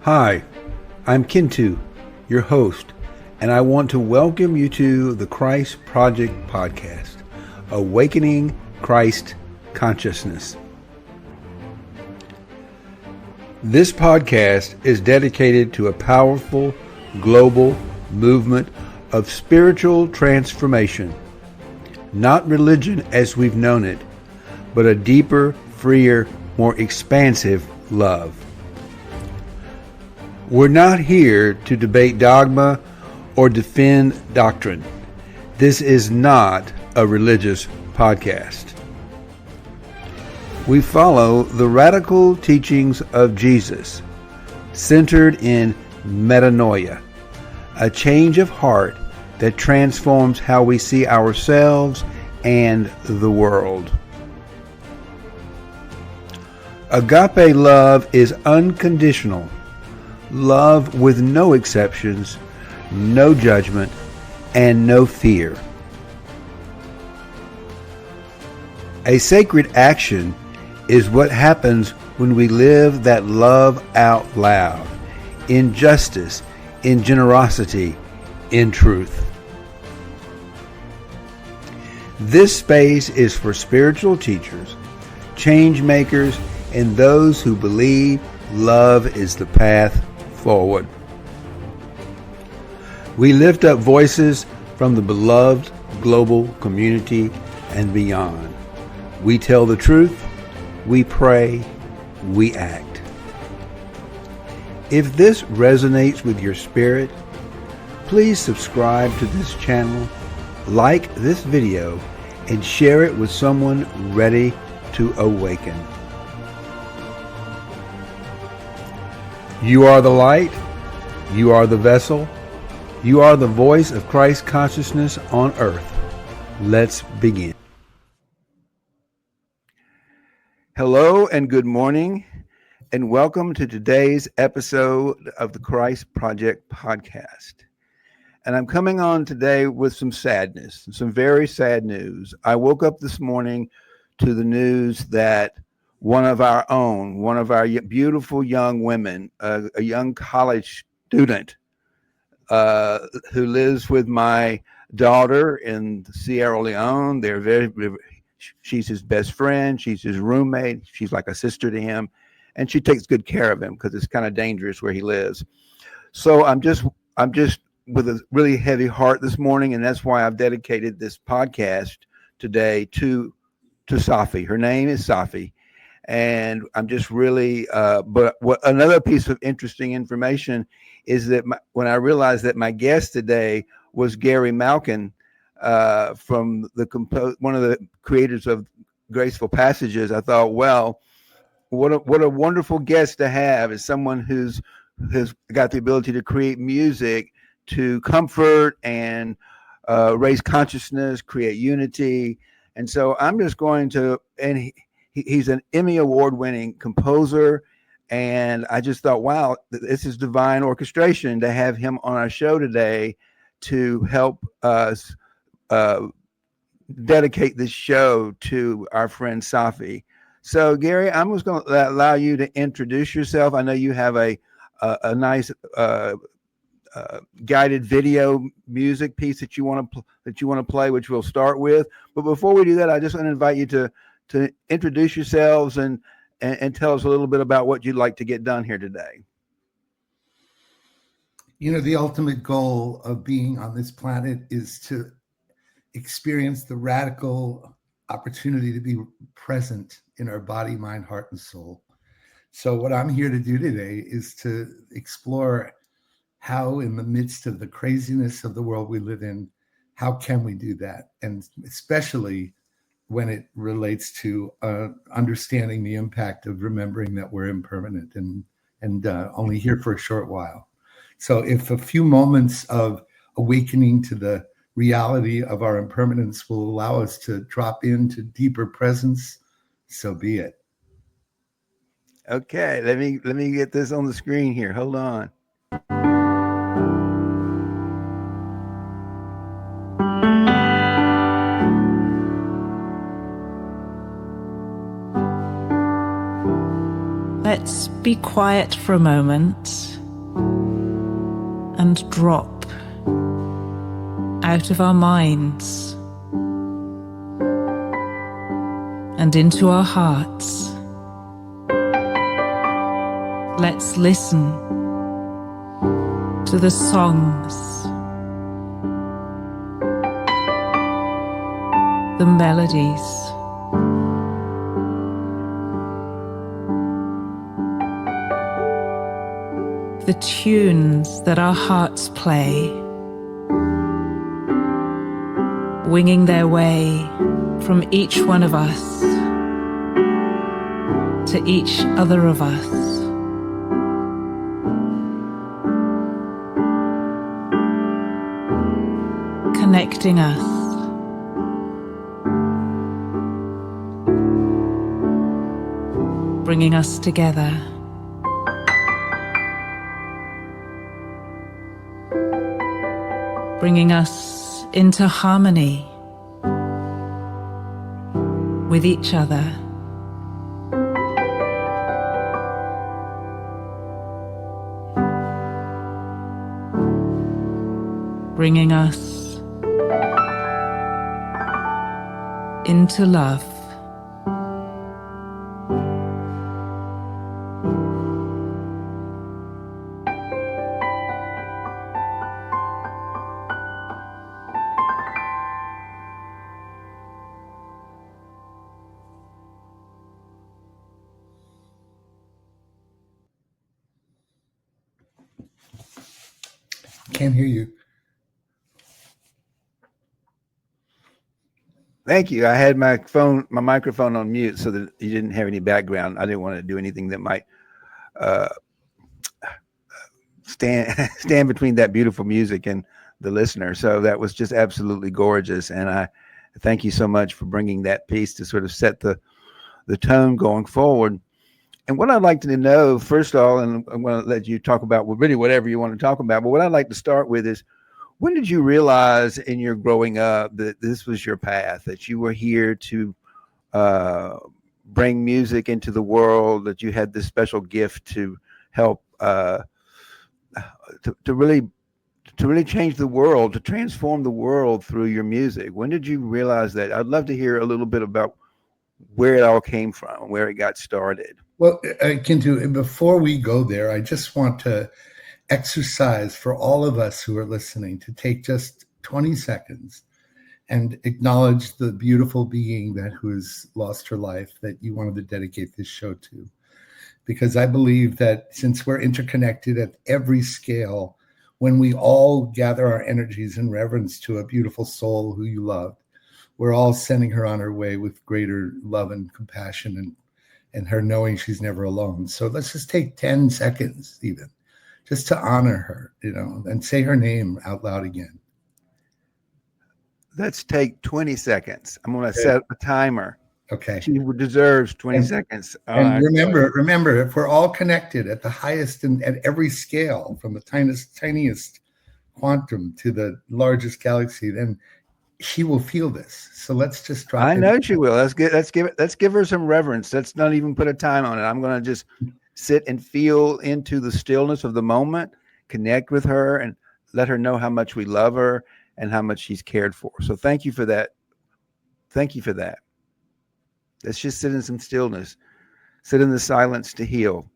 Hi, I'm Kintu, your host, and I want to welcome you to the Christ Project podcast, Awakening Christ Consciousness. This podcast is dedicated to a powerful global movement of spiritual transformation, not religion as we've known it, but a deeper, freer, more expansive love. We're not here to debate dogma or defend doctrine. This is not a religious podcast. We follow the radical teachings of Jesus, centered in metanoia, a change of heart that transforms how we see ourselves and the world. Agape love is unconditional. Love with no exceptions, no judgment, and no fear. A sacred action is what happens when we live that love out loud, in justice, in generosity, in truth. This space is for spiritual teachers, change makers, and those who believe love is the path forward. We lift up voices from the beloved global community and beyond. We tell the truth, we pray, we act. If this resonates with your spirit, please subscribe to this channel, like this video, and share it with someone ready to awaken. You are the light, you are the vessel, you are the voice of Christ consciousness on earth. Let's begin. Hello and good morning, and welcome to today's episode of the Christ Project podcast. And I'm coming on today with some sadness, some very sad news. I woke up this morning to the news that one of our beautiful young women, a young college student who lives with my daughter in Sierra Leone. She's his best friend. She's his roommate. She's like a sister to him, and she takes good care of him because it's kind of dangerous where he lives. So I'm just with a really heavy heart this morning, and that's why I've dedicated this podcast today to Safi. Her name is Safi. And I'm just really, but what another piece of interesting information is that when I realized that my guest today was Gary Malkin, from one of the creators of Graceful Passages, I thought, well, what a wonderful guest to have is someone who's got the ability to create music to comfort and raise consciousness, create unity. And so I'm just going to, he's an Emmy Award-winning composer, and I just thought, wow, this is divine orchestration to have him on our show today to help us dedicate this show to our friend Safi. So, Gary, I'm just going to allow you to introduce yourself. I know you have a nice guided video music piece that you want to play, which we'll start with. But before we do that, I just want to invite you to introduce yourselves and tell us a little bit about what you'd like to get done here today. You know, the ultimate goal of being on this planet is to experience the radical opportunity to be present in our body, mind, heart, and soul. So what I'm here to do today is to explore how, in the midst of the craziness of the world we live in, how can we do that? And especially when it relates to understanding the impact of remembering that we're impermanent and only here for a short while. So if a few moments of awakening to the reality of our impermanence will allow us to drop into deeper presence, so be it. Okay, let me get this on the screen here. Hold on. Let's be quiet for a moment and drop out of our minds and into our hearts. Let's listen to the songs, the melodies, the tunes that our hearts play, winging their way from each one of us to each other of us. Connecting us. Bringing us together. Bringing us into harmony with each other. Bringing us into love. Can't hear you. Thank you. I had my microphone on mute so that you didn't have any background. I didn't want to do anything that might stand between that beautiful music and the listener. So that was just absolutely gorgeous. And I thank you so much for bringing that piece to sort of set the tone going forward. And what I'd like to know, first of all, and I'm going to let you talk about really whatever you want to talk about, but what I'd like to start with is, when did you realize in your growing up that this was your path, that you were here to bring music into the world, that you had this special gift to help to really change the world, to transform the world through your music? When did you realize that? I'd love to hear a little bit about where it all came from, where it got started. Well, Kintu, before we go there, I just want to exercise for all of us who are listening to take just 20 seconds and acknowledge the beautiful being that who has lost her life that you wanted to dedicate this show to. Because I believe that since we're interconnected at every scale, when we all gather our energies in reverence to a beautiful soul who you loved, we're all sending her on her way with greater love and compassion and her knowing she's never alone. So let's just take 10 seconds even just to honor her, and say her name out loud again. Let's take 20 seconds. I'm going to set a timer. Okay. She deserves 20 seconds. And remember, if we're all connected at the highest and at every scale, from the tiniest quantum to the largest galaxy, then she will feel this. So let's just drop. I know she will. Let's give her some reverence. Let's not even put a time on it. I'm going to just sit and feel into the stillness of the moment, connect with her, and let her know how much we love her and how much she's cared for. So thank you for that. Thank you for that. Let's just sit in some stillness, sit in the silence to heal.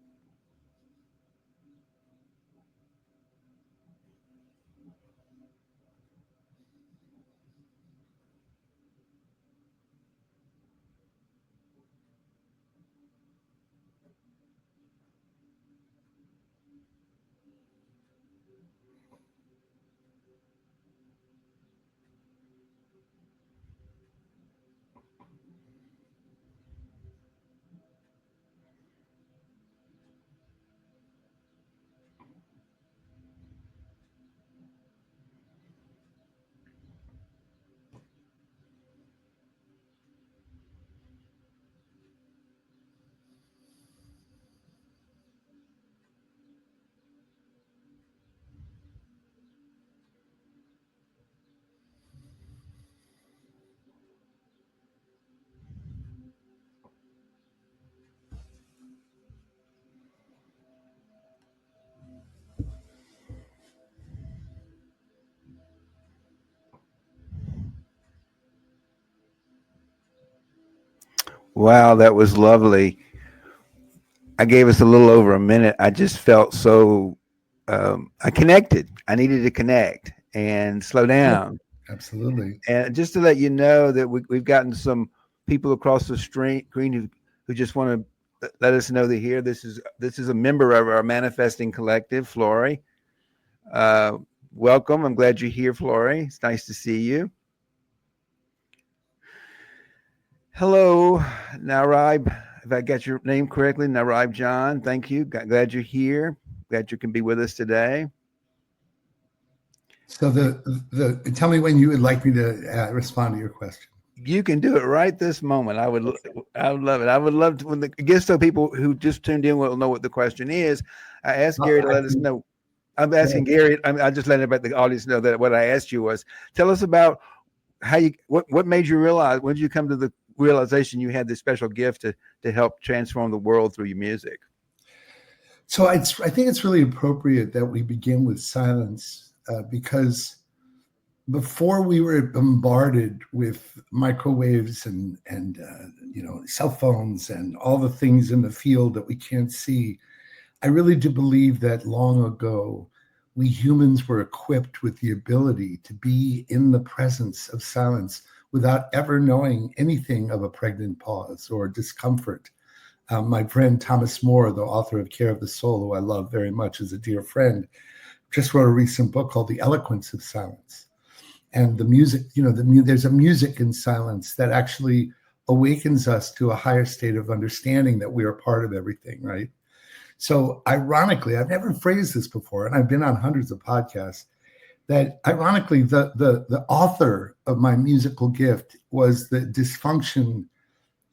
Wow, that was lovely. I gave us a little over a minute. I just felt so I connected. I needed to connect and slow Yeah, down. absolutely. And just to let you know that we've gotten some people across the screen who just want to let us know they're here. This is a member of our manifesting collective, Flory. Uh, Welcome. I'm glad you're here, Flory. It's nice to see you. Hello, Narib. If I got your name correctly, Narib John. Thank you. Glad you're here. Glad you can be with us today. So the tell me when you would like me to respond to your question. You can do it right this moment. I would love it. I would love to, when the guests, so people who just tuned in will know what the question is. I asked Gary to I let us can, know. I'm asking Gary. I just letting the audience know that what I asked you was, tell us about how you what made you realize, when did you come to the realization you had this special gift to help transform the world through your music? So I think it's really appropriate that we begin with silence because before we were bombarded with microwaves and cell phones and all the things in the field that we can't see, I really do believe that long ago we humans were equipped with the ability to be in the presence of silence without ever knowing anything of a pregnant pause or discomfort. My friend Thomas More, the author of Care of the Soul, who I love very much as a dear friend, just wrote a recent book called The Eloquence of Silence. And the music, there's a music in silence that actually awakens us to a higher state of understanding that we are part of everything, right? So ironically, I've never phrased this before, and I've been on hundreds of podcasts, that ironically, the author of my musical gift was the dysfunction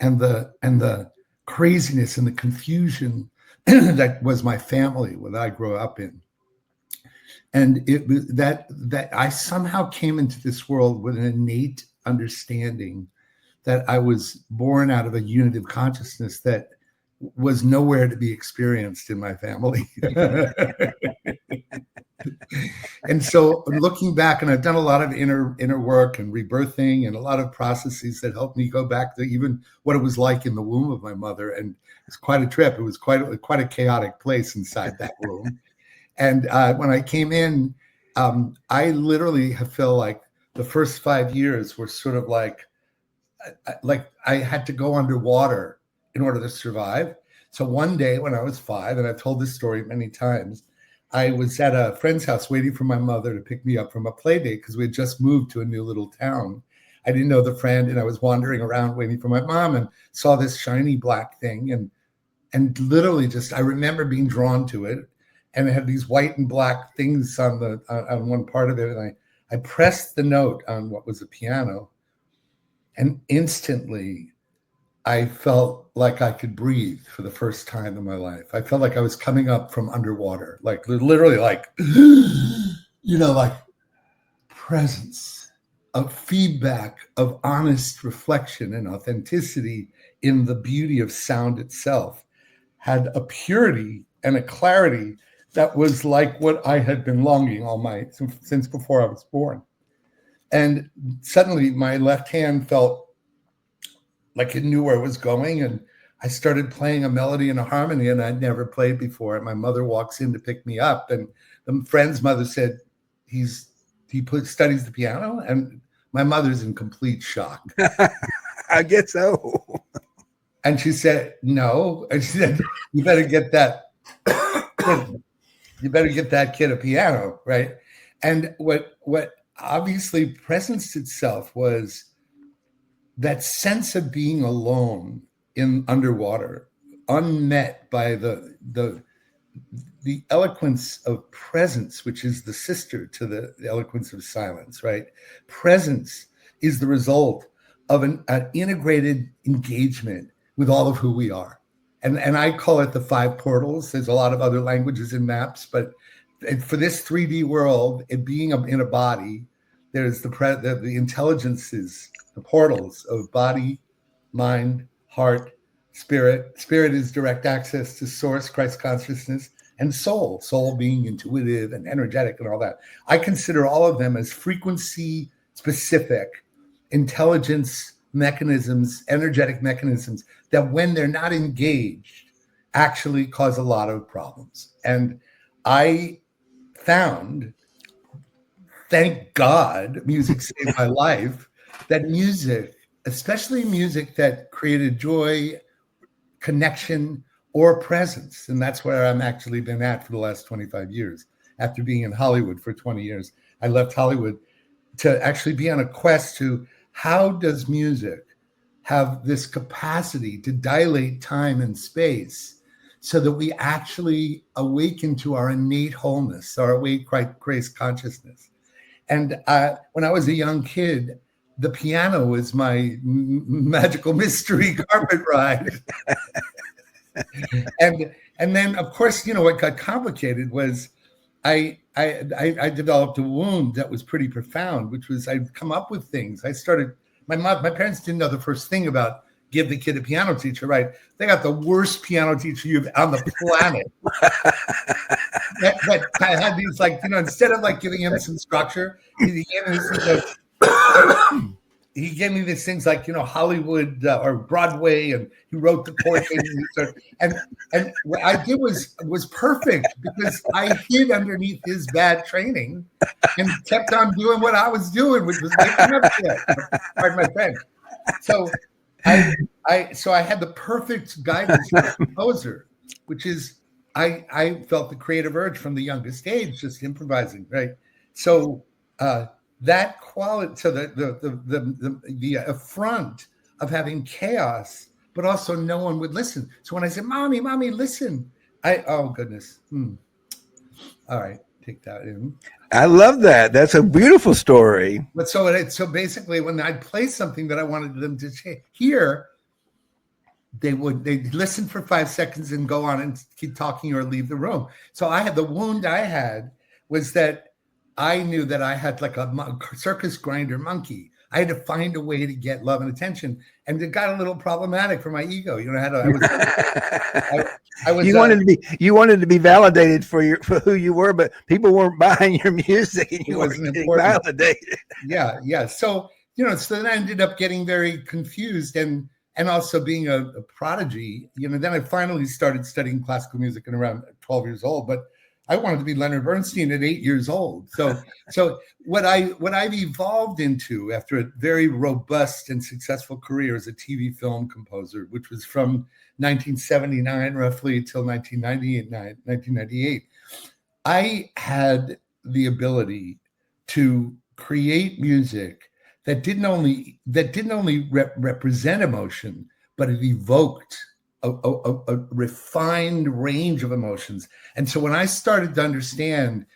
and the craziness and the confusion that was my family, what I grew up in. And it was that I somehow came into this world with an innate understanding that I was born out of a unit of consciousness that was nowhere to be experienced in my family. And so looking back, and I've done a lot of inner work and rebirthing and a lot of processes that helped me go back to even what it was like in the womb of my mother. And it's quite a trip. It was quite a chaotic place inside that womb. And when I came in, I literally have felt like the first 5 years were sort of like I had to go underwater in order to survive. So one day when I was 5, and I've told this story many times, I was at a friend's house waiting for my mother to pick me up from a play date because we had just moved to a new little town. I didn't know the friend, and I was wandering around waiting for my mom and saw this shiny black thing, and literally just I remember being drawn to it, and it had these white and black things on one part of it, and I pressed the note on what was a piano, and instantly I felt like I could breathe for the first time in my life. I felt like I was coming up from underwater, like literally like, like presence of feedback, of honest reflection and authenticity in the beauty of sound itself had a purity and a clarity that was like what I had been longing since before I was born. And suddenly my left hand felt like it knew where it was going. And I started playing a melody and a harmony, and I'd never played before. And my mother walks in to pick me up, and the friend's mother said, he studies the piano. And my mother's in complete shock. I guess so. And she said, no. And she said, you better get that kid a piano, right? And what obviously presenced itself was that sense of being alone in underwater, unmet by the eloquence of presence, which is the sister to the eloquence of silence, right? Presence is the result of an integrated engagement with all of who we are. And I call it the 5 portals. There's a lot of other languages in maps, but for this 3D world, it being in a body, there's the intelligences, the portals of body, mind, heart, spirit. Spirit is direct access to source, Christ consciousness, and soul. Soul being intuitive and energetic and all that. I consider all of them as frequency specific, intelligence mechanisms, energetic mechanisms, that when they're not engaged, actually cause a lot of problems. And I found, thank God, music saved my life, that music, especially music that created joy, connection, or presence, and that's where I'm actually been at for the last 25 years. After being in Hollywood for 20 years, I left Hollywood to actually be on a quest to how does music have this capacity to dilate time and space so that we actually awaken to our innate wholeness, our awake grace consciousness. And when I was a young kid, the piano was my magical mystery carpet ride. and then, of course, what got complicated was I developed a wound that was pretty profound, which was I'd come up with things. My parents didn't know the first thing about give the kid a piano teacher, right? They got the worst piano teacher you've on the planet. that had these instead of giving him some structure, he gave me these things like Hollywood or Broadway, and he wrote the chord and what I did was perfect because I hid underneath his bad training and kept on doing what I was doing, which was making up shit. Pardon my French. So I had the perfect guidance for a composer, which is I felt the creative urge from the youngest age, just improvising, right? So that quality, so the affront of having chaos, but also no one would listen. So when I said, "Mommy, listen," oh goodness, all right, take that in. I love that. That's a beautiful story. But so basically, when I'd play something that I wanted them to hear, they'd listen for 5 seconds and go on and keep talking or leave the room. So the wound I had was that I knew that I had like a circus grinder monkey. I had to find a way to get love and attention, and it got a little problematic for my ego. You wanted to be validated for who you were, but people weren't buying your music, and you wasn't getting validated. Yeah. So so then I ended up getting very confused and also being a prodigy. Then I finally started studying classical music at around 12 years old, but I wanted to be Leonard Bernstein at 8 years old. So what I've evolved into after a very robust and successful career as a TV film composer, which was from 1979 roughly till 1998, I had the ability to create music that didn't only represent emotion, but it evoked a refined range of emotions. And so when I started to understand,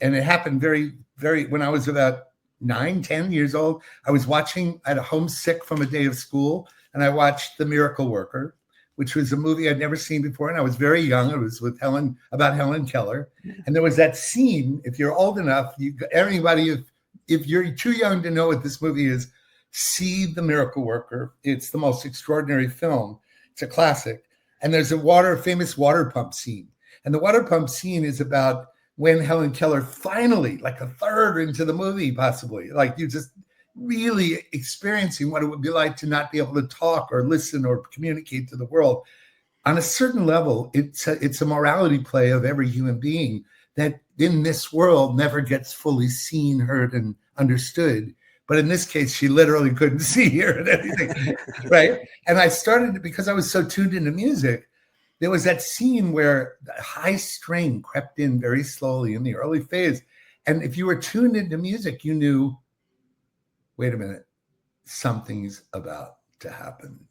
and it happened very, very, when I was about 9-10 years old, I was at homesick from a day of school, and I watched The Miracle Worker, which was a movie I'd never seen before. And I was very young. It was about Helen Keller. And there was that scene, if you're old enough, if you're too young to know what this movie is, see The Miracle Worker. It's the most extraordinary film. It's a classic. And there's a famous water pump scene. And the water pump scene is about when Helen Keller finally, like a third into the movie, possibly, like you just really experiencing what it would be like to not be able to talk or listen or communicate to the world. On a certain level, it's a morality play of every human being that in this world never gets fully seen, heard, and understood. But in this case, she literally couldn't see, hear, and anything, right? And I started, because I was so tuned into music, there was that scene where the high string crept in very slowly in the early phase. And if you were tuned into music, you knew, wait a minute, something's about to happen.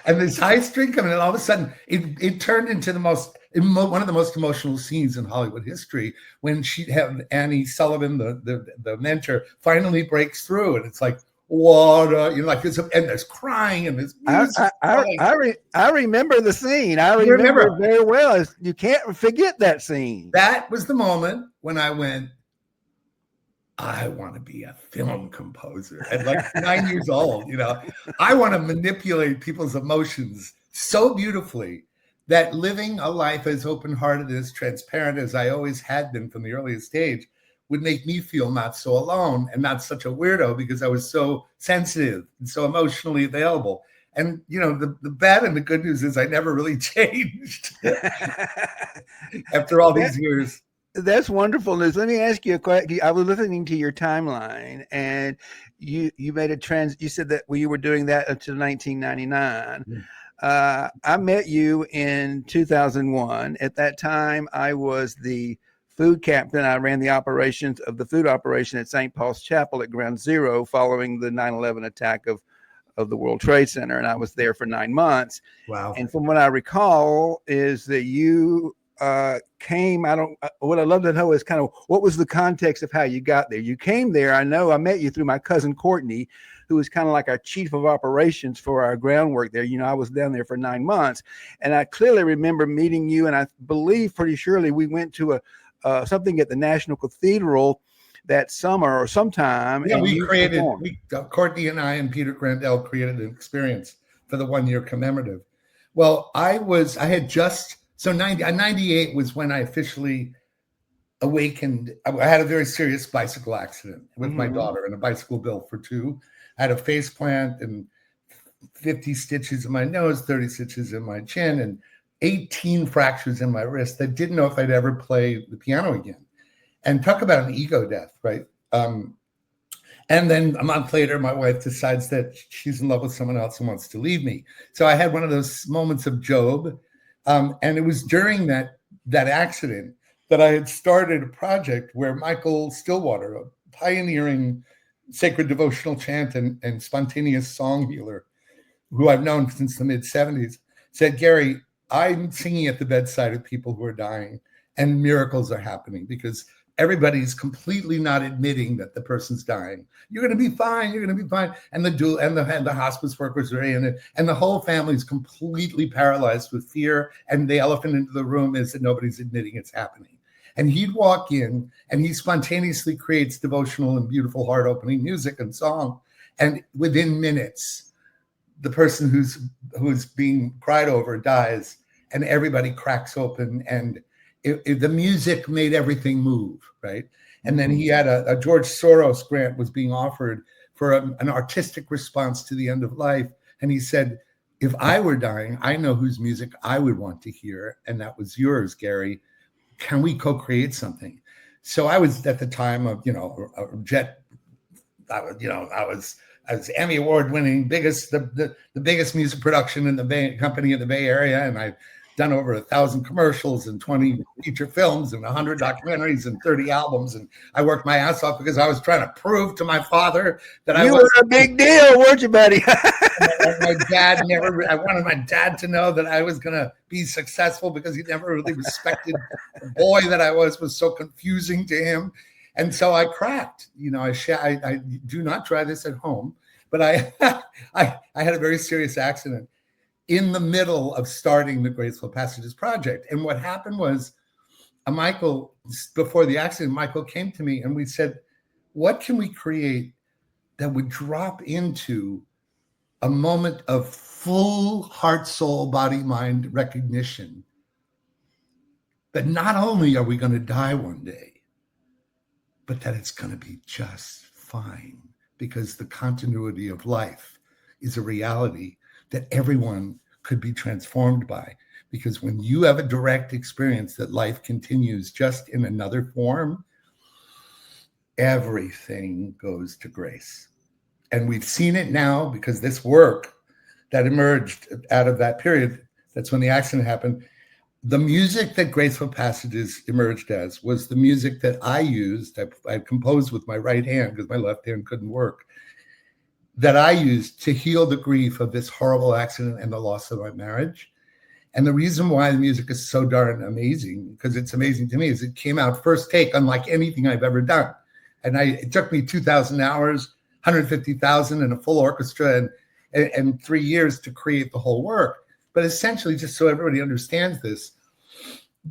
And this high string coming in, all of a sudden, it turned into one of the most emotional scenes in Hollywood history, when she had Annie Sullivan, the mentor, finally breaks through, and it's like water, and there's crying and there's music. I remember the scene. I remember it very well. You can't forget that scene. That was the moment when I went, I want to be a film composer at like 9 years old. I want to manipulate people's emotions so beautifully that living a life as open-hearted, as transparent as I always had been from the earliest age, would make me feel not so alone and not such a weirdo, because I was so sensitive and so emotionally available. And, you know, the bad and the good news is I never really changed after all these years. That's wonderful news. Let me ask you a question. I was listening to your timeline, and you made you said that you were doing that until 1999. I met you in 2001. At that time, I was the food captain. I ran the operations of the food operation at St. Paul's Chapel at Ground Zero following the 9/11 attack of the World Trade Center, and I was there for 9 months. Wow. And from what I recall is that you came, what I love to know is kind of what was the context of how you got there. You came there, I know I met you through my cousin Courtney, who was kind of like our chief of operations for our groundwork there. You know, I was down there for 9 months, and I clearly remember meeting you, and I believe pretty surely we went to something at the National Cathedral that summer or sometime. Yeah, Courtney and I and Peter Grandel created an experience for the 1 year commemorative. Well, so 98 was when I officially awakened. I had a very serious bicycle accident with my daughter and a bicycle built for two. I had a face plant and 50 stitches in my nose, 30 stitches in my chin, and 18 fractures in my wrist. I didn't know if I'd ever play the piano again. And talk about an ego death, right? And then a month later, my wife decides that she's in love with someone else and wants to leave me. So I had one of those moments of Job. And it was during that accident that I had started a project where Michael Stillwater, a pioneering sacred devotional chant and spontaneous song healer, who I've known since the mid-'70s, said, Gary, I'm singing at the bedside of people who are dying, and miracles are happening because everybody's completely not admitting that the person's dying. You're going to be fine. You're going to be fine. And the hospice workers are in it, and the whole family is completely paralyzed with fear. And the elephant in the room is that nobody's admitting it's happening. And he'd walk in, and he spontaneously creates devotional and beautiful, heart-opening music and song. And within minutes, the person who's being cried over dies, and everybody cracks open, and the music made everything move, right? And then he had a George Soros grant was being offered for an artistic response to the end of life. And he said, if I were dying, I know whose music I would want to hear. And that was yours, Gary. Can we co-create something? So I was at the time of, I was Emmy Award-winning, the biggest music production in the company in the Bay Area. And I've done over 1,000 commercials and 20 feature films and 100 documentaries and 30 albums. And I worked my ass off because I was trying to prove to my father that I was a big deal, weren't you, buddy? I wanted my dad to know that I was going to be successful because he never really respected the boy that I was so confusing to him. And so I cracked, I do not try this at home, but I had a very serious accident in the middle of starting the Graceful Passages project. And what happened was Michael, before the accident, Michael came to me and we said, what can we create that would drop into a moment of full heart, soul, body, mind recognition that not only are we going to die one day, but that it's going to be just fine, because the continuity of life is a reality that everyone could be transformed by. Because when you have a direct experience that life continues just in another form, everything goes to grace. And we've seen it now because this work that emerged out of that period, that's when the accident happened, the music that Graceful Passages emerged as was the music that I used. I composed with my right hand because my left hand couldn't work, that I used to heal the grief of this horrible accident and the loss of my marriage. And the reason why the music is so darn amazing, because it's amazing to me, is it came out first take, unlike anything I've ever done. And it took me 2,000 hours, 150,000 and a full orchestra and 3 years to create the whole work. But essentially, just so everybody understands this,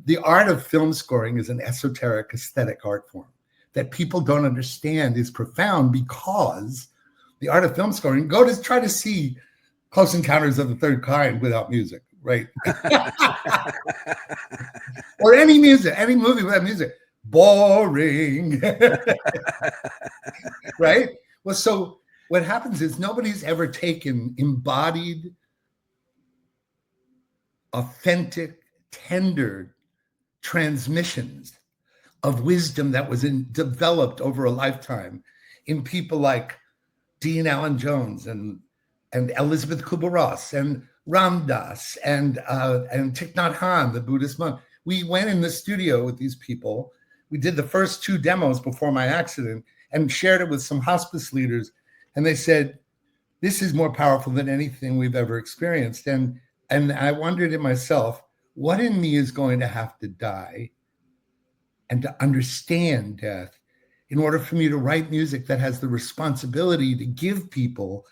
the art of film scoring is an esoteric aesthetic art form that people don't understand is profound, because the art of film scoring, try to see Close Encounters of the Third Kind without music, right? Or any movie without music. boring. Right? Well, so what happens is nobody's ever taken embodied, authentic, tender transmissions of wisdom that was developed over a lifetime in people like Dean Allen Jones and Elizabeth Kubler-Ross and Ram Dass and Thich Nhat Hanh, the Buddhist monk. We went in the studio with these people. We did the first 2 demos before my accident and shared it with some hospice leaders. And they said, this is more powerful than anything we've ever experienced. And I wondered to myself, what in me is going to have to die and to understand death in order for me to write music that has the responsibility to give people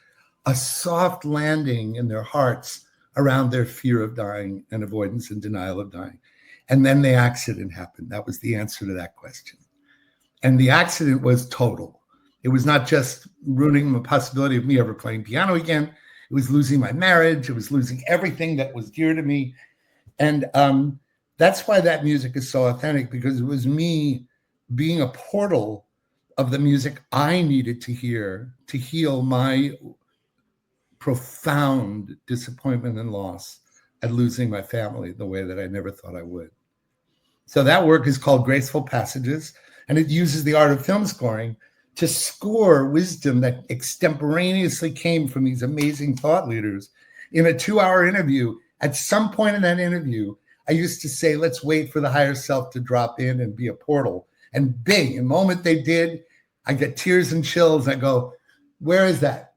a soft landing in their hearts around their fear of dying and avoidance and denial of dying. And then the accident happened. That was the answer to that question. And the accident was total. It was not just ruining the possibility of me ever playing piano again. It was losing my marriage. It was losing everything that was dear to me. And that's why that music is so authentic, because it was me being a portal of the music I needed to hear to heal my profound disappointment and loss at losing my family the way that I never thought I would. So that work is called Graceful Passages, and it uses the art of film scoring to score wisdom that extemporaneously came from these amazing thought leaders in a 2-hour interview. At some point in that interview, I used to say, let's wait for the higher self to drop in and be a portal. And bing, the moment they did, I get tears and chills. I go, where is that?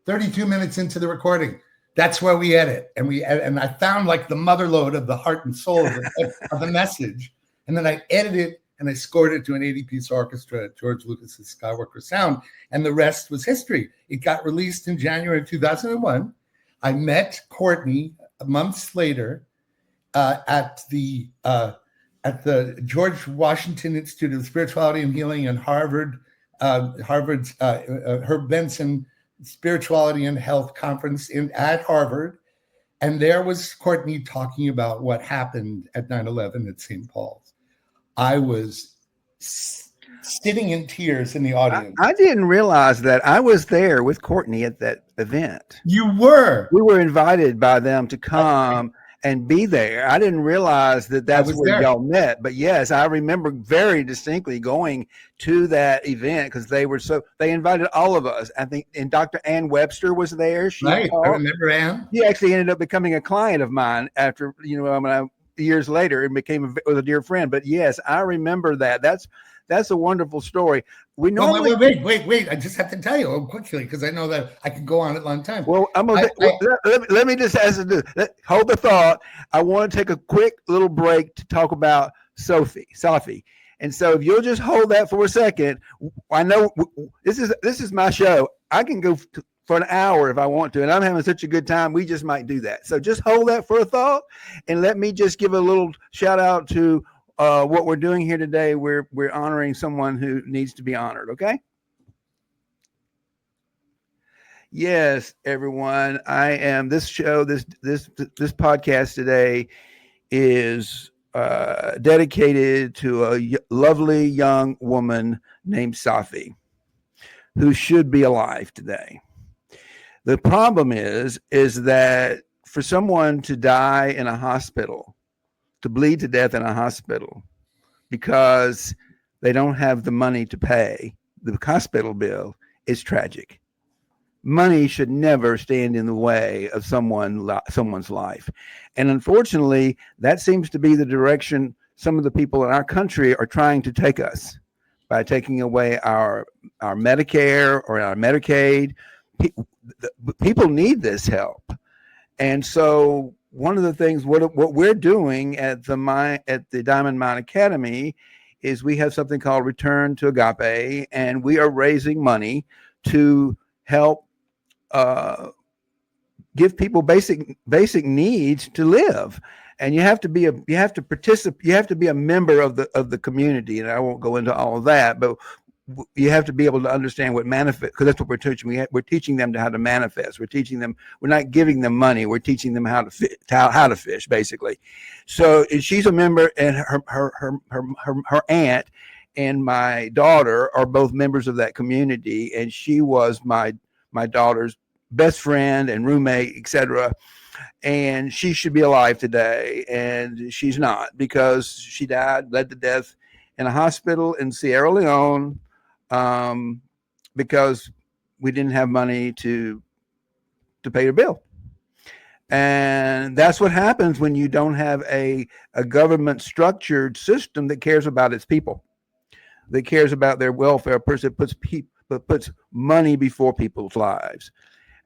32 minutes into the recording. That's where we edit. And I found like the mother lode of the heart and soul of the message. And then I edited and I scored it to an 80-piece orchestra at George Lucas's Skywalker Sound. And the rest was history. It got released in January of 2001. I met Courtney months later at the George Washington Institute of Spirituality and Healing and Harvard's Herb Benson Spirituality and Health Conference at Harvard. And there was Courtney talking about what happened at 9/11 at St. Paul's. I was sitting in tears in the audience. I didn't realize that I was there with Courtney at that event. You were. We were invited by them to come and be there. I didn't realize that that's where y'all met. But yes, I remember very distinctly going to that event because they invited all of us. I think, and Dr. Ann Webster was there. Right. I remember Ann. She actually ended up becoming a client of mine after, years later, and became a dear friend. But yes, I remember that. That's a wonderful story. We normally wait. I just have to tell you quickly because I know that I could go on a long time. Well, let me just ask you this. Hold the thought. I want to take a quick little break to talk about Safi. And so if you'll just hold that for a second, I know this is my show. I can go for an hour if I want to, and I'm having such a good time. We just might do that. So just hold that for a thought, and let me just give a little shout out to what we're doing here today. We're honoring someone who needs to be honored. Okay. Yes, everyone. This podcast today is dedicated to a lovely young woman named Safi, who should be alive today. The problem is that for someone to die in a hospital, to bleed to death in a hospital because they don't have the money to pay the hospital bill is tragic. Money should never stand in the way of someone's life. And unfortunately, that seems to be the direction some of the people in our country are trying to take us by taking away our Medicare or our Medicaid. People need this help. And so one of the things, what we're doing at the Diamond Mine Academy is we have something called Return to Agape, and we are raising money to help give people basic needs to live. And you have to participate. You have to be a member of the community. And I won't go into all of that, but you have to be able to understand what manifest, because that's what we're teaching. We're teaching them how to manifest. We're teaching them. We're not giving them money. We're teaching them how to fish, basically. So she's a member, and her aunt and my daughter are both members of that community, and she was my daughter's best friend and roommate, etc. And she should be alive today, and she's not, because she bled to death in a hospital in Sierra Leone, because we didn't have money to pay her bill. And that's what happens when you don't have a government structured system that cares about its people, that cares about their welfare, that puts money before people's lives.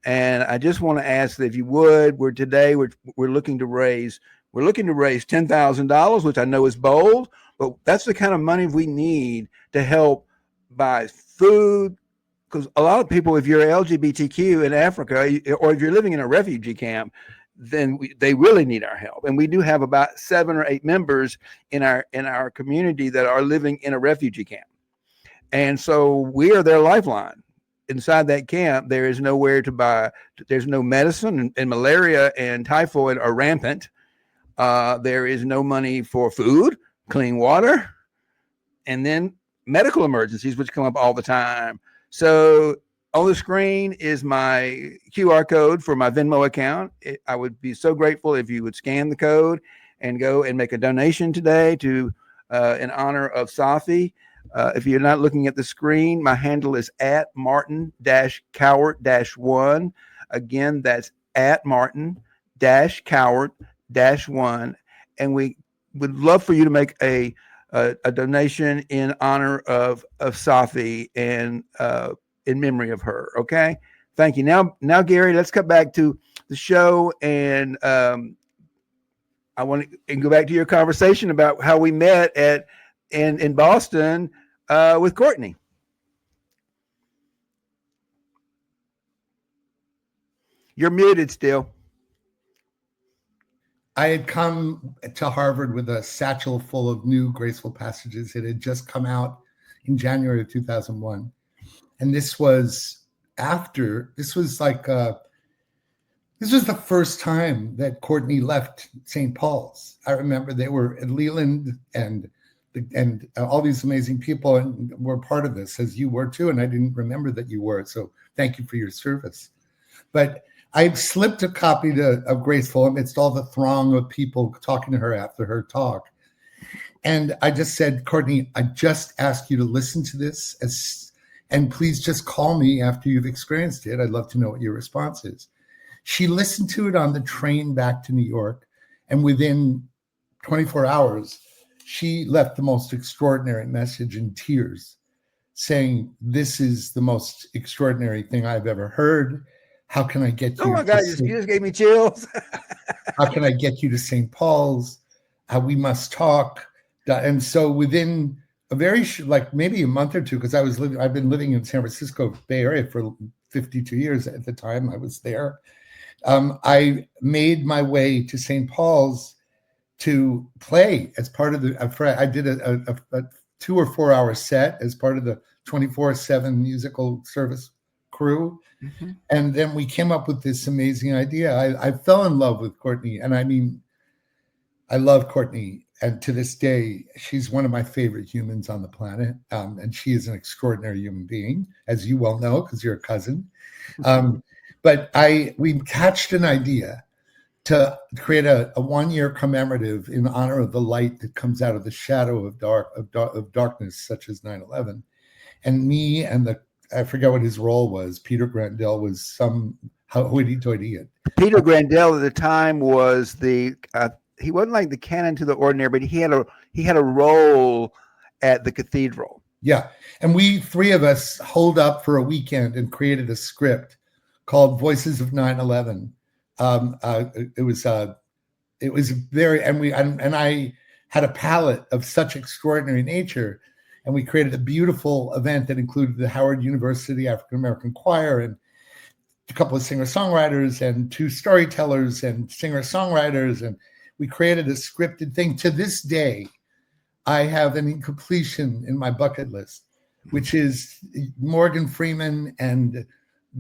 And I just want to ask that if you would, we're looking to raise $10,000, which I know is bold, but that's the kind of money we need to help buy food. Because a lot of people, if you're LGBTQ in Africa, or if you're living in a refugee camp, then they really need our help. And we do have about 7 or 8 members in our community that are living in a refugee camp. And so we are their lifeline. Inside that camp, there is nowhere to buy. There's no medicine, and malaria and typhoid are rampant. There is no money for food, clean water, and then medical emergencies, which come up all the time. So on the screen is my QR code for my Venmo account. I would be so grateful if you would scan the code and go and make a donation today to in honor of Safi. If you're not looking at the screen, my handle is @Martin-Coward-1. Again, that's @Martin-Coward-1. And we would love for you to make a donation in honor of Safi and in memory of her. Okay. Thank you. Now, Gary, let's cut back to the show, and I want to go back to your conversation about how we met in Boston with Courtney. You're muted still. I had come to Harvard with a satchel full of new graceful passages. It had just come out in January of 2001. And this was the first time that Courtney left St. Paul's. I remember they were at Leland and all these amazing people, and were part of this, as you were too. And I didn't remember that you were. So thank you for your service. But I slipped a copy of Graceful amidst all the throng of people talking to her after her talk. And I just said, Courtney, I just ask you to listen to this, and please just call me after you've experienced it. I'd love to know what your response is. She listened to it on the train back to New York, and within 24 hours, she left the most extraordinary message in tears, saying, this is the most extraordinary thing I've ever heard. How can I get you? Oh my God, you just gave me chills. How can I get you to St. Paul's? We must talk. And so within a very maybe a month or two, because I've been living in San Francisco Bay Area for 52 years at the time I was there. I made my way to St. Paul's to play as part of I did a 2 or 4 hour set as part of the 24/7 musical service crew. Mm-hmm. And then we came up with this amazing idea. I fell in love with Courtney, and I mean, I love Courtney. And to this day, she's one of my favorite humans on the planet. And she is an extraordinary human being, as you well know, because you're a cousin. But we hatched an idea to create a 1-year commemorative in honor of the light that comes out of the shadow of darkness, such as 9/11. And me and I forget what his role was. Peter Grandel was some hoity-toity. Peter Grandel at the time was he wasn't like the canon to the ordinary, but he had a role at the cathedral. Yeah, and we 3 of us holed up for a weekend and created a script called Voices of 9/11. It was very, and I had a palette of such extraordinary nature. And we created a beautiful event that included the Howard University African American Choir and a couple of singer-songwriters and 2 storytellers and singer-songwriters. And we created a scripted thing. To this day, I have an incompletion in my bucket list which is Morgan Freeman and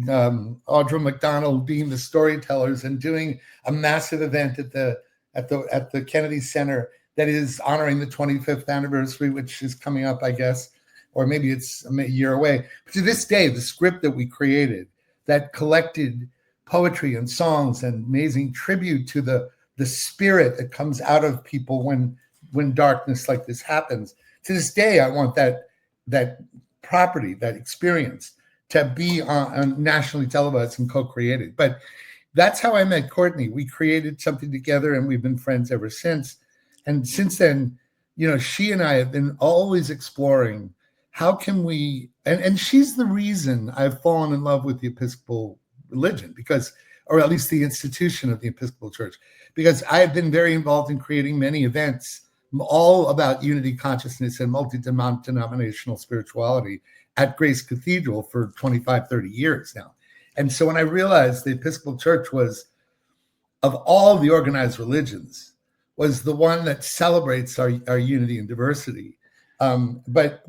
Audra McDonald being the storytellers and doing a massive event at the Kennedy Center that is honoring the 25th anniversary, which is coming up, I guess, or maybe it's a year away. But to this day, the script that we created that collected poetry and songs and amazing tribute to the spirit that comes out of people when darkness like this happens. To this day, I want that property, that experience, to be on nationally televised and co-created. But that's how I met Courtney. We created something together, and we've been friends ever since. And since then, she and I have been always exploring how can we, and she's the reason I've fallen in love with the Episcopal religion, because, or at least the institution of the Episcopal Church, because I have been very involved in creating many events, all about unity consciousness and multi-denominational spirituality at Grace Cathedral for 25, 30 years now. And so when I realized the Episcopal Church was, of all the organized religions, was the one that celebrates our unity and diversity. But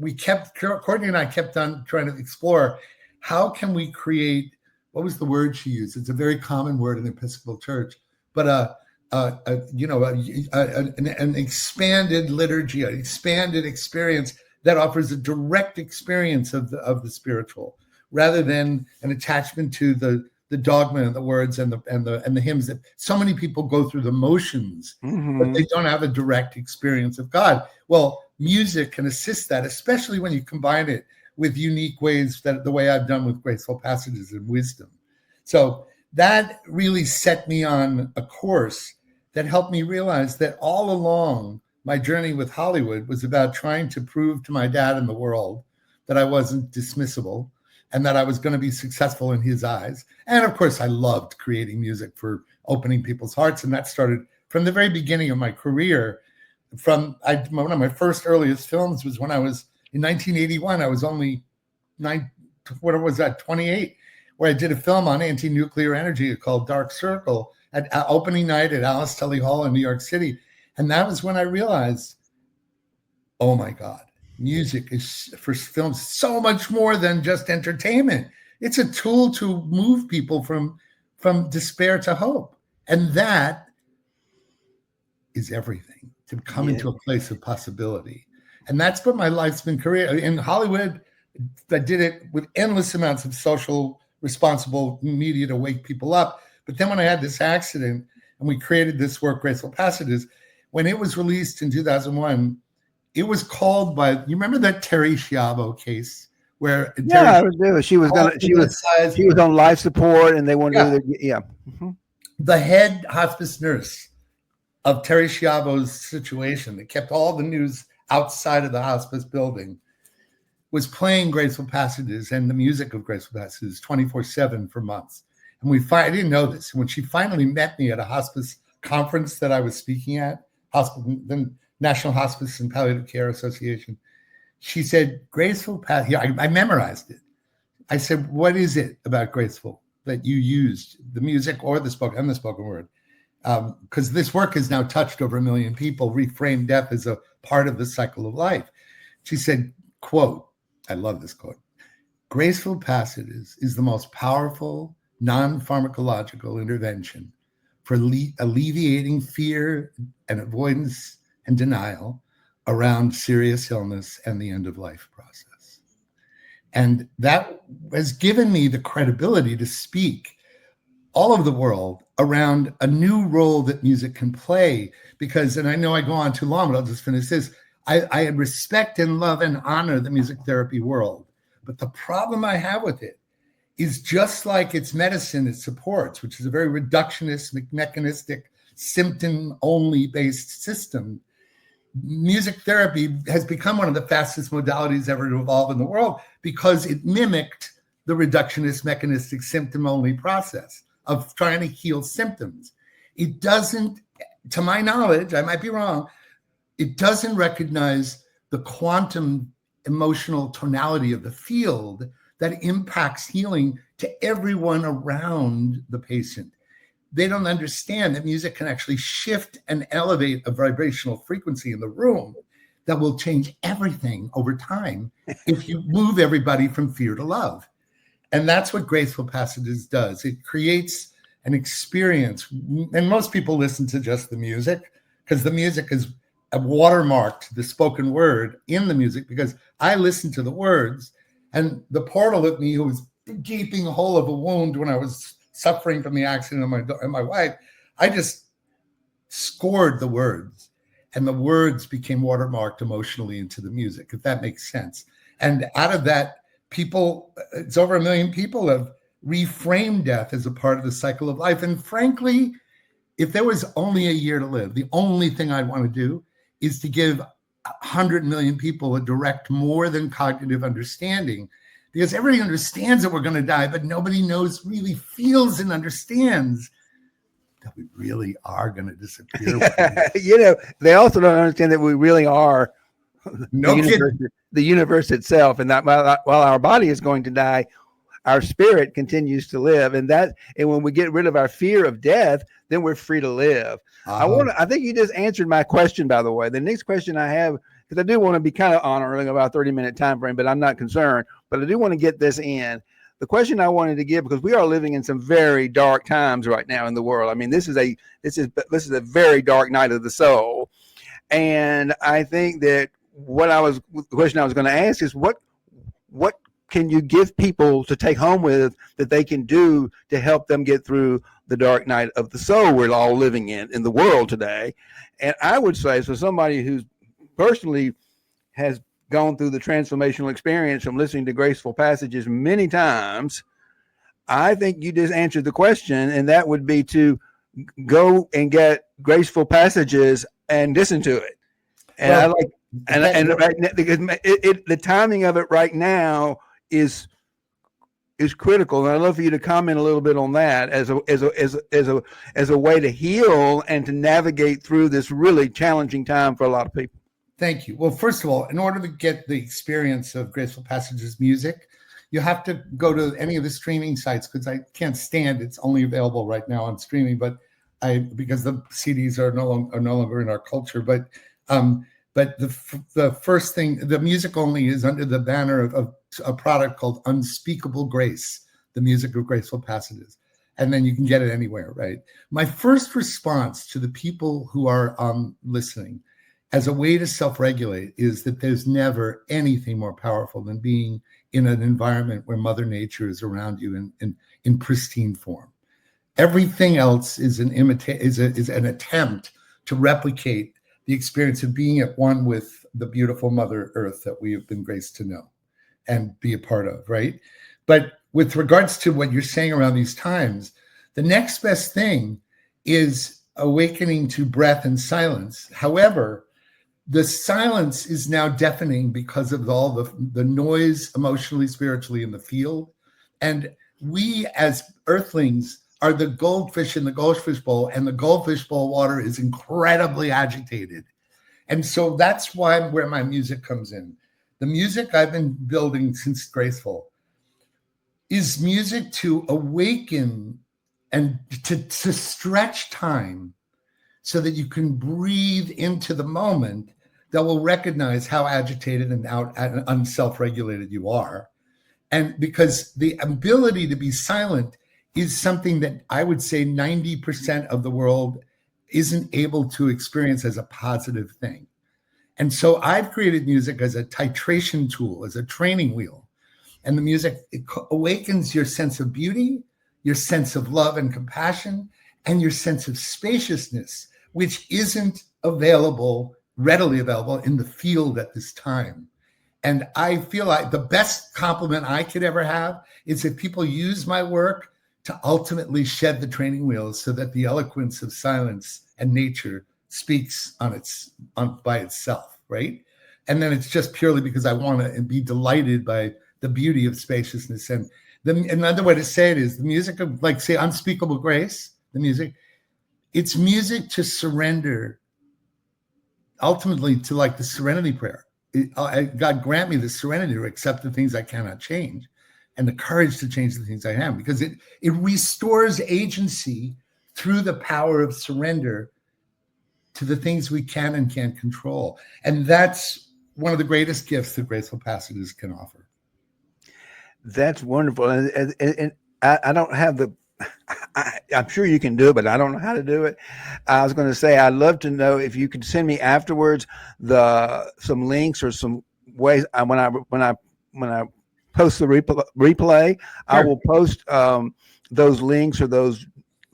Courtney and I kept on trying to explore, how can we create, what was the word she used? It's a very common word in the Episcopal Church, but an expanded liturgy, an expanded experience that offers a direct experience of the spiritual, rather than an attachment to the dogma and the words and the hymns that so many people go through the motions, but they don't have a direct experience of God. Well, music can assist that, especially when you combine it with unique ways, that the way I've done with Graceful Passages and Wisdom. So that really set me on a course that helped me realize that all along my journey with Hollywood was about trying to prove to my dad and the world that I wasn't dismissible and that I was going to be successful in his eyes. And of course, I loved creating music for opening people's hearts. And that started from the very beginning of my career. One of my first earliest films was when I was in 1981. I was only 28, where I did a film on anti-nuclear energy called Dark Circle at opening night at Alice Tully Hall in New York City. And that was when I realized, oh my God, music is, for films, so much more than just entertainment. It's a tool to move people from despair to hope. And that is everything, to come into a place of possibility. And that's what my life's been career. In Hollywood, I did it with endless amounts of social responsible media to wake people up. But then when I had this accident and we created this work, Graceful Passages, when it was released in 2001, it was called by, you remember that Terry Schiavo case where I do. She was on life support and they wanted to The head hospice nurse of Terry Schiavo's situation that kept all the news outside of the hospice building was playing Graceful Passages and the music of Graceful Passages 24/7 for months. And I didn't know this. When she finally met me at a hospice conference that I was speaking at, the National Hospice and Palliative Care Association, she said, Graceful Passages. I memorized it. I said, what is it about Graceful that you used, the music or the spoken word? Because this work has now touched over 1 million people, reframed death as a part of the cycle of life. She said, quote, I love this quote, Graceful Passages is the most powerful non-pharmacological intervention for alleviating fear and avoidance and denial around serious illness and the end-of-life process. And that has given me the credibility to speak all over the world around a new role that music can play. Because, and I know I go on too long, but I'll just finish this. I respect and love and honor the music therapy world. But the problem I have with it is, just like its medicine it supports, which is a very reductionist, mechanistic, symptom-only based system, music therapy has become one of the fastest modalities ever to evolve in the world because it mimicked the reductionist, mechanistic, symptom-only process of trying to heal symptoms. It doesn't, to my knowledge, I might be wrong, it doesn't recognize the quantum emotional tonality of the field that impacts healing to everyone around the patient. They don't understand that music can actually shift and elevate a vibrational frequency in the room that will change everything over time if you move everybody from fear to love. And that's what Graceful Passages does. It creates an experience. And most people listen to just the music because the music is watermarked the spoken word in the music, because I listen to the words, and the portal of me, who was a gaping hole of a wound when I was suffering from the accident of my wife, I just scored the words, and the words became watermarked emotionally into the music, if that makes sense. And out of that, people, it's over 1 million people have reframed death as a part of the cycle of life. And frankly, if there was only a year to live, the only thing I'd want to do is to give 100 million people a direct, more than cognitive understanding, because everybody understands that we're going to die, but nobody knows, really feels and understands that we really are going to disappear. They also don't understand that we really are the universe itself, and that while our body is going to die, our spirit continues to live, and when we get rid of our fear of death, then we're free to live. I think you just answered my question, by the way. The next question I have, because I do want to be kind of honoring about a 30-minute time frame, but I'm not concerned. But I do want to get this in. The question I wanted to give, because we are living in some very dark times right now in the world. I mean, this is a very dark night of the soul, and I think that the question I was going to ask is what can you give people to take home with that they can do to help them get through the dark night of the soul we're all living in the world today? And I would say, so somebody who's personally has gone through the transformational experience from listening to Graceful Passages many times, I think you just answered the question, and that would be to go and get Graceful Passages and listen to it. And the timing of it right now is critical, and I'd love for you to comment a little bit on that as a way to heal and to navigate through this really challenging time for a lot of people. Thank you. Well, first of all, in order to get the experience of Graceful Passages music, you have to go to any of the streaming sites, because I can't stand it's only available right now on streaming, but because the CDs are no longer in our culture, but the first thing, the music only is under the banner of a product called Unspeakable Grace, the music of Graceful Passages. And then you can get it anywhere, right? My first response to the people who are listening as a way to self-regulate is that there's never anything more powerful than being in an environment where Mother Nature is around you in pristine form. Everything else is an attempt to replicate the experience of being at one with the beautiful Mother Earth that we have been graced to know and be a part of, right? But with regards to what you're saying around these times, the next best thing is awakening to breath and silence. However, the silence is now deafening because of all the noise emotionally, spiritually in the field. And we as earthlings are the goldfish in the goldfish bowl, and the goldfish bowl water is incredibly agitated. And so that's where my music comes in. The music I've been building since Graceful is music to awaken and to stretch time so that you can breathe into the moment that will recognize how agitated and unself-regulated you are. And because the ability to be silent is something that I would say 90% of the world isn't able to experience as a positive thing. And so I've created music as a titration tool, as a training wheel. And the music, it awakens your sense of beauty, your sense of love and compassion, and your sense of spaciousness, which isn't readily available in the field at this time. And I feel like the best compliment I could ever have is if people use my work to ultimately shed the training wheels so that the eloquence of silence and nature speaks by itself, right? And then it's just purely because I want to be delighted by the beauty of spaciousness. And another way to say it is the music of, like, say, Unspeakable Grace, the music, it's music to surrender ultimately to, like, the serenity prayer. God grant me the serenity to accept the things I cannot change and the courage to change the things I am, because it restores agency through the power of surrender to the things we can and can't control. And that's one of the greatest gifts that Graceful Passages can offer. That's wonderful. And I don't have the, I'm sure you can do it, but I don't know how to do it. I was going to say, I'd love to know if you could send me afterwards some links or some ways. When I post the replay, sure. I will post those links or those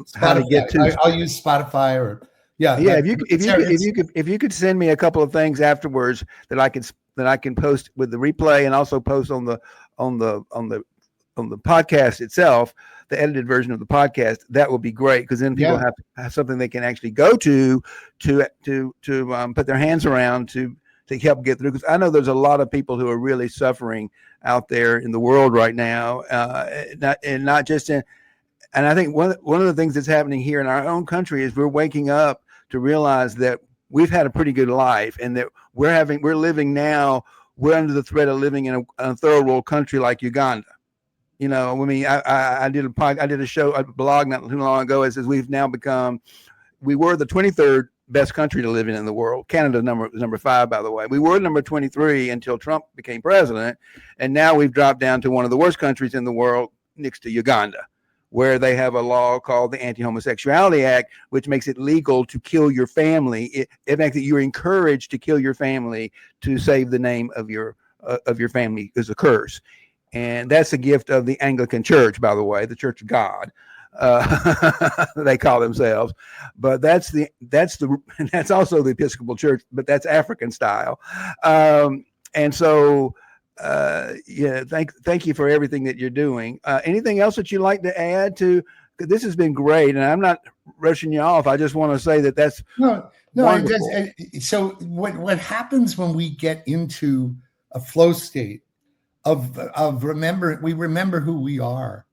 Spotify. How to get to. I'll use Spotify or yeah. If you could send me a couple of things afterwards that I can post with the replay and also post on the podcast itself, the edited version of the podcast, that would be great, because then people have something they can actually go to put their hands around to help get through. Because I know there's a lot of people who are really suffering out there in the world right now, not just in. And I think one of the things that's happening here in our own country is we're waking up to realize that we've had a pretty good life, and that we're living now. We're under the threat of living in a third world country like Uganda. You know, I mean, I did a blog not too long ago. It says we were the 23rd best country to live in the world. Canada number 5, by the way. We were number 23 until Trump became president, and now we've dropped down to one of the worst countries in the world, next to Uganda, where they have a law called the Anti-Homosexuality Act, which makes it legal to kill your family. It makes it you're encouraged to kill your family to save the name of your family is a curse. And that's a gift of the Anglican Church, by the way, the Church of God. They call themselves, but that's also the Episcopal Church, but that's African style. And so, thank you for everything that you're doing. Anything else that you'd like to add to? This has been great, and I'm not rushing you off. I just want to say that's no. So what happens when we get into a flow state of we remember who we are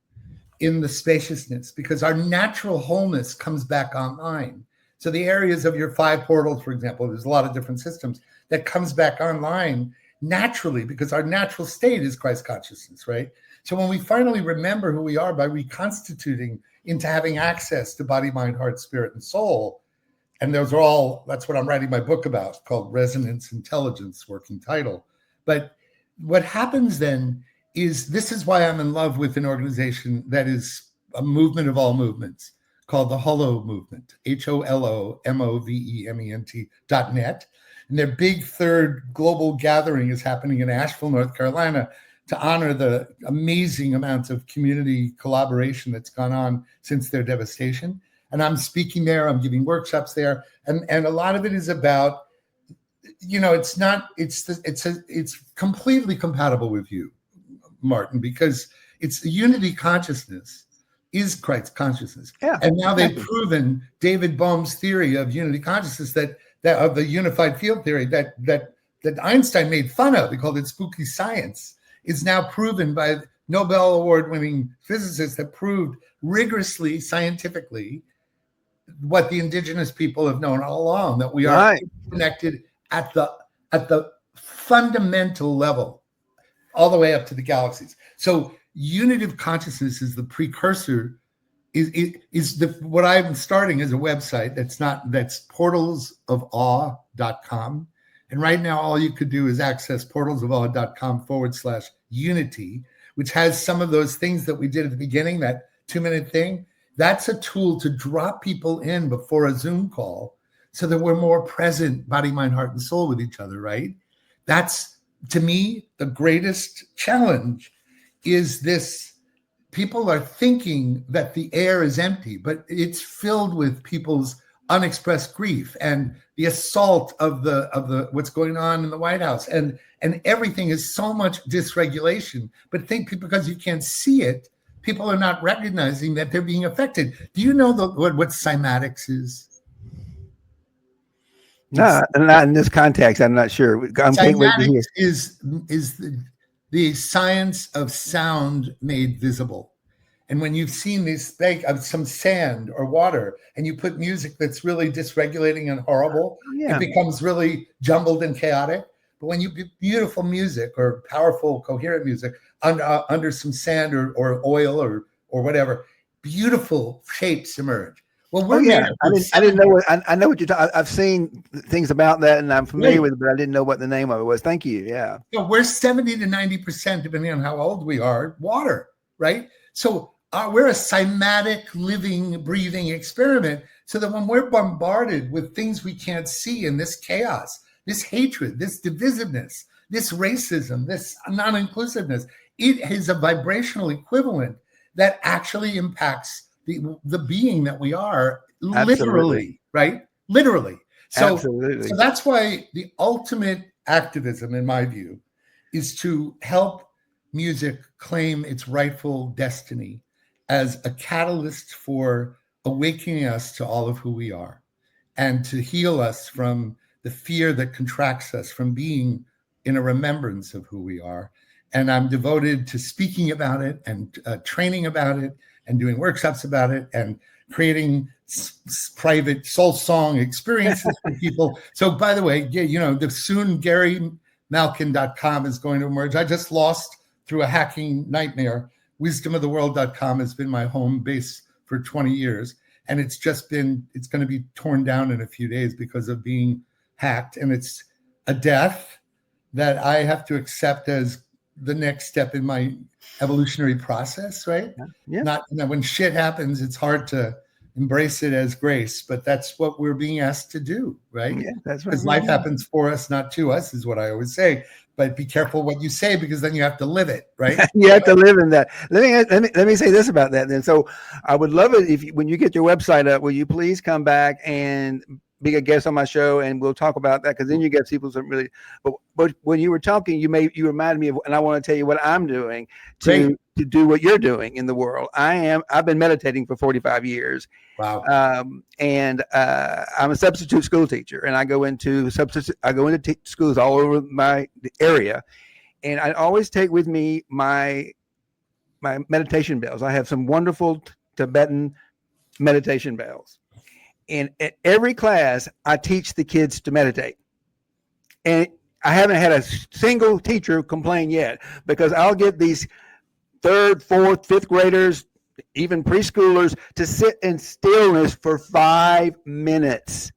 in the spaciousness, because our natural wholeness comes back online. So the areas of your 5 portals, for example, there's a lot of different systems that comes back online naturally, because our natural state is Christ consciousness, right? So when we finally remember who we are by reconstituting into having access to body, mind, heart, spirit, and soul, and that's what I'm writing my book about, called Resonance Intelligence, working title. But what happens then is, this is why I'm in love with an organization that is a movement of all movements, called the Holomovement, HOLOMOVEMENT.net. And their big 3rd global gathering is happening in Asheville, North Carolina, to honor the amazing amounts of community collaboration that's gone on since their devastation. And I'm speaking there, I'm giving workshops there. And a lot of it is about, it's completely compatible with you, Martin, because it's the unity consciousness is Christ consciousness. Yeah, and now they've proven David Bohm's theory of unity consciousness, that of the unified field theory that Einstein made fun of, they called it spooky science, is now proven by Nobel Award-winning physicists that proved rigorously, scientifically, what the indigenous people have known all along, that we are connected at the fundamental level, all the way up to the galaxies. So unity of consciousness is the precursor, what I'm starting as a website that's portalsofawe.com. And right now, all you could do is access portalsofawe.com/unity, which has some of those things that we did at the beginning, that 2-minute thing. That's a tool to drop people in before a Zoom call so that we're more present, body, mind, heart, and soul with each other, right? That's, to me, the greatest challenge is this. People are thinking that the air is empty, but it's filled with people's unexpressed grief and the assault of the what's going on in the White House, and everything is so much dysregulation. But because you can't see it, people are not recognizing that they're being affected. Do you know what cymatics is? No, not in this context. I'm not sure. Cymatics is the science of sound made visible. And when you've seen this of some sand or water, and you put music that's really dysregulating and horrible, it becomes really jumbled and chaotic. But when you put beautiful music or powerful, coherent music under some sand or oil or whatever, beautiful shapes emerge. Well, Oh we're yeah, made up of I didn't seven. know what I know what you're talking. I've seen things about that, and I'm familiar Right. with it, but I didn't know what the name of it was. Thank you. Yeah, So we're 70 to 90%, depending on how old we are, water, right? So we're a cymatic, living, breathing experiment. So that when we're bombarded with things we can't see in this chaos, this hatred, this divisiveness, this racism, this non-inclusiveness, it is a vibrational equivalent that actually impacts the being that we are, absolutely, literally, right? Literally. So absolutely. that's why the ultimate activism, in my view, is to help music claim its rightful destiny as a catalyst for awakening us to all of who we are and to heal us from the fear that contracts us from being in a remembrance of who we are. And I'm devoted to speaking about it and training about it and doing workshops about it and creating private soul song experiences for people. So, by the way, the soon GaryMalkin.com is going to emerge. I just lost through a hacking nightmare. Wisdomoftheworld.com has been my home base for 20 years. And it's going to be torn down in a few days because of being hacked. And it's a death that I have to accept as the next step in my evolutionary process, right? Yeah. Not when shit happens, it's hard to embrace it as grace, but that's what we're being asked to do, right? Yeah, that's right. Because life happens for us, not to us, is what I always say. But be careful what you say, because then you have to live it, right? You have to live in that. Let me say this about that then. So I would love it if when you get your website up, will you please come back and be a guest on my show, and we'll talk about that, because then you get people some really. But when you were talking, you reminded me of, and I want to tell you what I'm doing to do what you're doing in the world. I've been meditating for 45 years. Wow. And I'm a substitute school teacher, and I go into schools all over my area. And I always take with me my meditation bells. I have some wonderful Tibetan meditation bells. And at every class, I teach the kids to meditate. And I haven't had a single teacher complain yet, because I'll get these 3rd, 4th, 5th graders, even preschoolers, to sit in stillness for 5 minutes.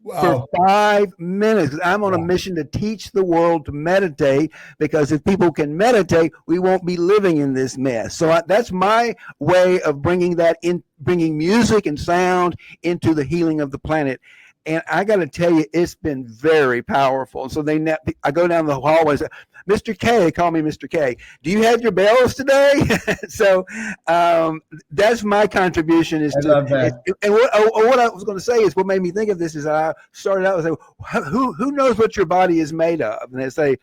Wow. For 5 minutes. I'm on a mission to teach the world to meditate, because if people can meditate, we won't be living in this mess. So that's my way of bringing music and sound into the healing of the planet. And I got to tell you, it's been very powerful. So I go down the hallway and say, Mr. K, call me Mr. K. Do you have your bells today? So that's my contribution. I love that. And what I was going to say is, what made me think of this is, I started out and say, who knows what your body is made of? And they say,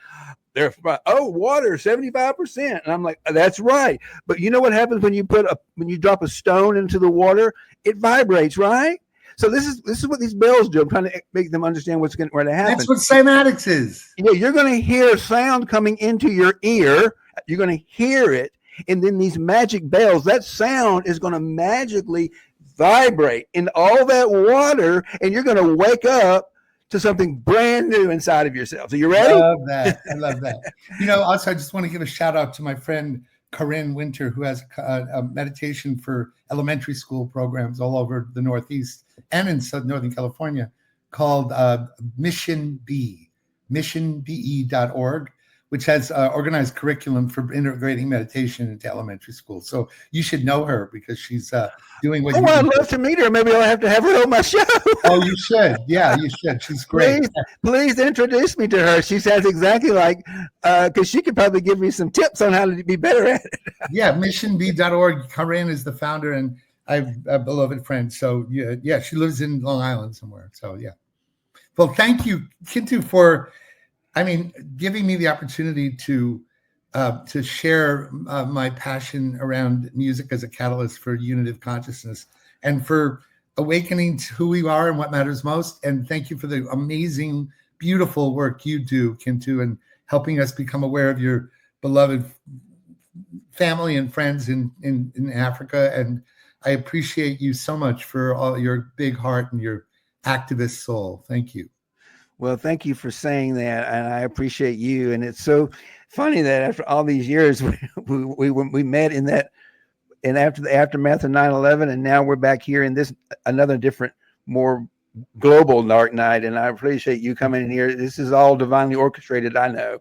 water, 75%. And I'm like, that's right. But you know what happens when you drop a stone into the water? It vibrates, right? So this is what these bells do. I'm trying to make them understand what's going to happen. That's what cymatics is. You're going to hear sound coming into your ear. You're going to hear it. And then these magic bells, that sound is going to magically vibrate in all that water. And you're going to wake up to something brand new inside of yourself. So you ready? I love that. Also, I just want to give a shout out to my friend Corinne Winter, who has a meditation for elementary school programs all over the Northeast and in Northern California, called missionbe.org, which has organized curriculum for integrating meditation into elementary school. So you should know her, because she's doing what you I'd love to meet her. Maybe I'll have to have her on my show. Oh, you should. Yeah, you should. She's great. Please introduce me to her. She sounds exactly like, because she could probably give me some tips on how to be better at it. Yeah, missionbe.org. Corinne is the founder, and I'm a beloved friend. So yeah, she lives in Long Island somewhere. So yeah. Well, thank you, Kintu, for giving me the opportunity to share my passion around music as a catalyst for unitive consciousness and for awakening to who we are and what matters most. And thank you for the amazing, beautiful work you do, Kintu, and helping us become aware of your beloved family and friends in Africa. And I appreciate you so much for all your big heart and your activist soul. Thank you. Well, thank you for saying that, and I appreciate you. And it's so funny that after all these years, we met in that and after the aftermath of 9/11, and now we're back here in this another different, more global dark night. And I appreciate you coming in here. This is all divinely orchestrated, I know.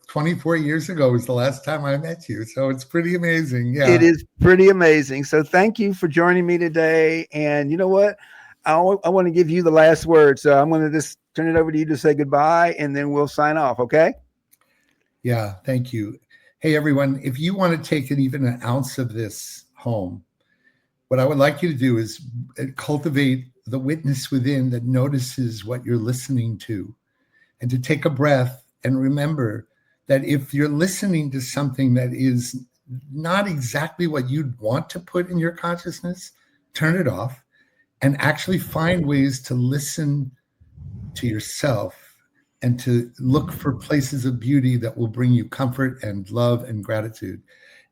24 years ago was the last time I met you, so it's pretty amazing. Yeah, it is pretty amazing. So thank you for joining me today. And you know what? I want to give you the last word. So I'm going to just turn it over to you to say goodbye, and then we'll sign off. Okay? Yeah, thank you. Hey, everyone, if you want to take even an ounce of this home, what I would like you to do is cultivate the witness within that notices what you're listening to, and to take a breath and remember that if you're listening to something that is not exactly what you'd want to put in your consciousness, turn it off and actually find ways to listen to yourself and to look for places of beauty that will bring you comfort and love and gratitude.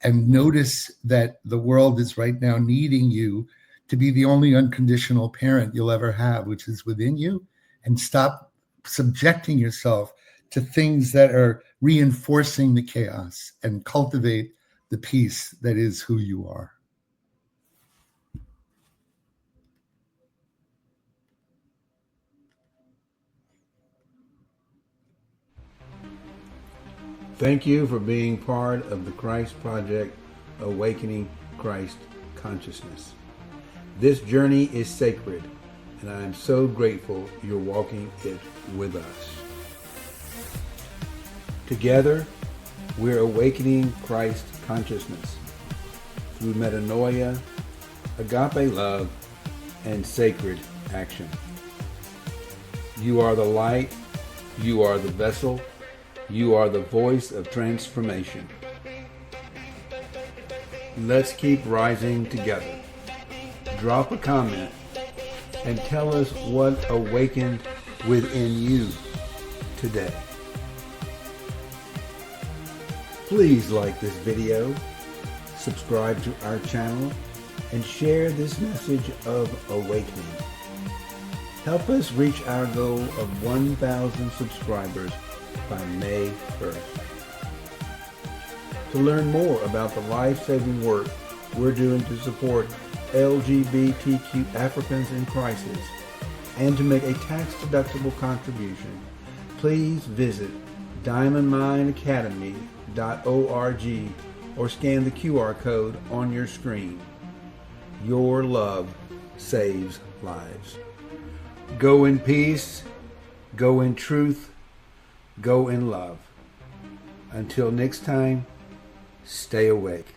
And notice that the world is right now needing you to be the only unconditional parent you'll ever have, which is within you, and stop subjecting yourself to things that are reinforcing the chaos, and cultivate the peace that is who you are. Thank you for being part of the Christ Project, Awakening Christ Consciousness. This journey is sacred, and I am so grateful you're walking it with us. Together, we're awakening Christ consciousness through metanoia, agape love, and sacred action. You are the light, you are the vessel, you are the voice of transformation. Let's keep rising together. Drop a comment and tell us what awakened within you today. Please like this video, subscribe to our channel, and share this message of awakening. Help us reach our goal of 1,000 subscribers by May 1st. To learn more about the life-saving work we're doing to support LGBTQ Africans in crisis, and to make a tax-deductible contribution, please visit diamondmineacademy.org or scan the QR code on your screen. Your love saves lives. Go in peace, go in truth, go in love. Until next time, stay awake.